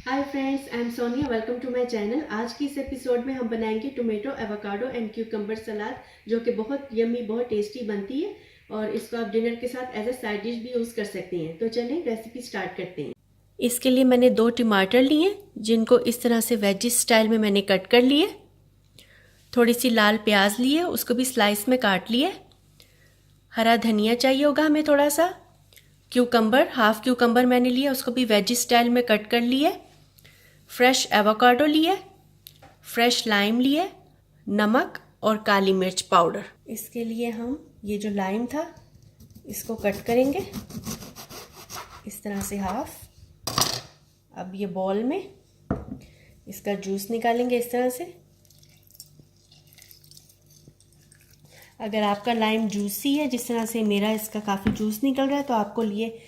Hi friends, I am Sonia. Welcome to my channel. आज की इस एपिसोड में हम बनाएंगे tomato avocado and cucumber salad, जो कि बहुत यम्मी, बहुत टेस्टी बनती है और इसको आप डिनर के साथ एज अ साइड डिश भी यूज़ कर सकते हैं। तो चलिए रेसिपी स्टार्ट करते हैं। इसके लिए मैंने 2 टमाटर लिए, जिनको इस तरह से वेजिस स्टाइल में मैंने कट कर लिए। थोड़ी सी लाल प्याज लिए, उसको भी स्लाइस में काट लिए। हरा धनिया चाहिए होगा हमें थोड़ा सा। क्यूकम्बर, हाफ क्यूकम्बर मैंने लिया, उसको भी वेजिस स्टाइल में कट कर लिए। फ्रेश एवोकाडो लिए, फ्रेश लाइम लिए, नमक और काली मिर्च पाउडर। इसके लिए हम ये जो लाइम था इसको कट करेंगे इस तरह से हाफ। अब ये बॉल में इसका जूस निकालेंगे इस तरह से। अगर आपका लाइम जूसी है, जिस तरह से मेरा इसका काफ़ी जूस निकल रहा है, तो आपको लिए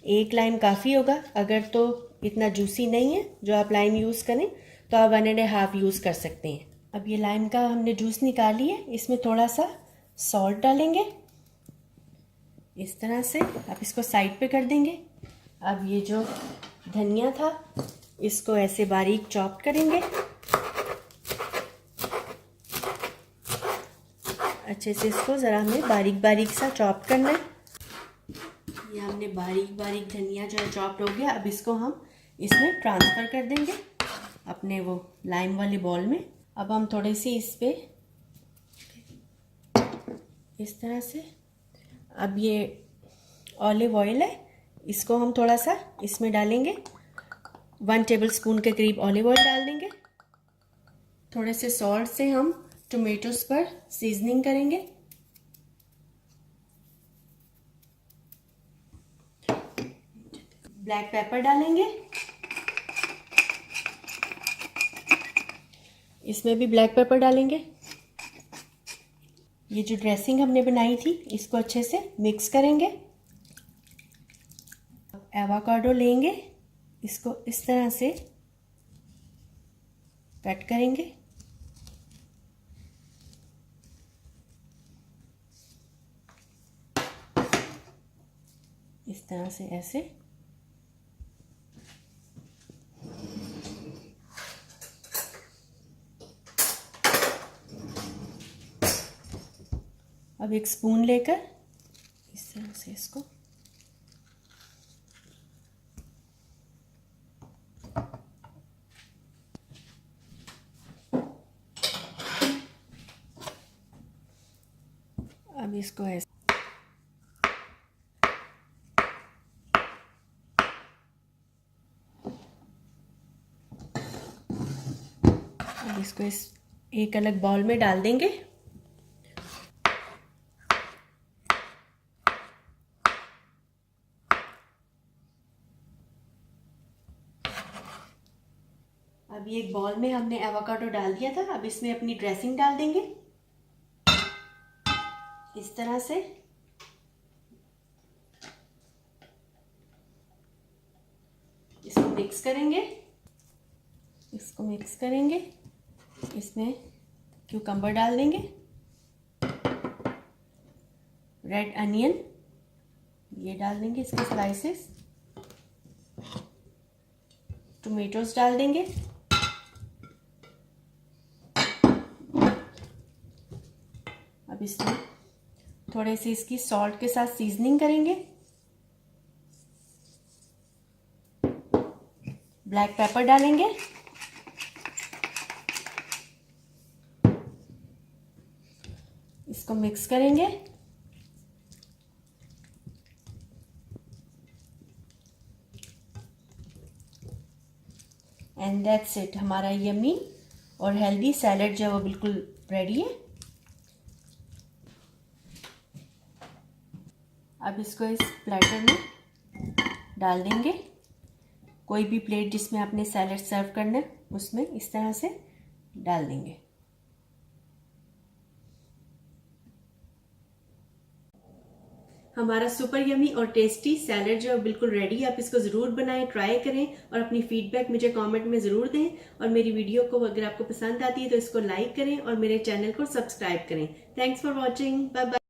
1 लाइम काफ़ी होगा। अगर तो इतना जूसी नहीं है जो आप लाइम यूज़ करें, तो आप 1.5 यूज़ कर सकते हैं। अब ये लाइम का हमने जूस निकाली है, इसमें थोड़ा सा सॉल्ट डालेंगे इस तरह से। अब इसको साइड पे कर देंगे। अब ये जो धनिया था इसको ऐसे बारीक चॉप करेंगे, अच्छे से इसको ज़रा हमें बारीक बारीक सा चॉप करना है। ये हमने बारीक बारीक धनिया जो है चॉप्ड हो गया। अब इसको हम इसमें ट्रांसफ़र कर देंगे अपने वो लाइम वाली बॉल में। अब हम थोड़ी सी इस पे इस तरह से, अब ये ऑलिव ऑयल है, इसको हम थोड़ा सा इसमें डालेंगे। 1 टेबलस्पून के करीब ऑलिव ऑयल डाल देंगे। थोड़े से सॉल्ट से हम टोमेटोज पर सीजनिंग करेंगे। ब्लैक पेपर डालेंगे, इसमें भी ब्लैक पेपर डालेंगे। ये जो ड्रेसिंग हमने बनाई थी इसको अच्छे से मिक्स करेंगे। एवोकाडो लेंगे, इसको इस तरह से कट करेंगे। इस तरह से ऐसे। अब एक स्पून लेकर इस तरह से इसको अब इसको ऐसे अब इसको इस एक अलग बाउल में डाल देंगे। अभी एक बॉल में हमने एवोकाडो डाल दिया था। अब इसमें अपनी ड्रेसिंग डाल देंगे इस तरह से। इसको मिक्स करेंगे, इसको मिक्स करेंगे। इसमें क्यूकम्बर डाल देंगे, रेड अनियन ये डाल देंगे इसके स्लाइसेस, टोमेटोज डाल देंगे। अब इसमें थोड़े से इसकी सॉल्ट के साथ सीजनिंग करेंगे। ब्लैक पेपर डालेंगे, इसको मिक्स करेंगे। एंड दैट्स इट, हमारा यम्मी और हेल्दी सैलेड जो है वो बिल्कुल रेडी है। अब इसको इस प्लेटर में डाल देंगे। कोई भी प्लेट जिसमें आपने सैलेड सर्व करना है उसमें इस तरह से डाल देंगे। हमारा सुपर यमी और टेस्टी सैलेड जो है बिल्कुल रेडी है। आप इसको ज़रूर बनाएं, ट्राई करें और अपनी फीडबैक मुझे कमेंट में ज़रूर दें। और मेरी वीडियो को अगर आपको पसंद आती है तो इसको लाइक करें और मेरे चैनल को सब्सक्राइब करें। Thanks for watching, bye bye.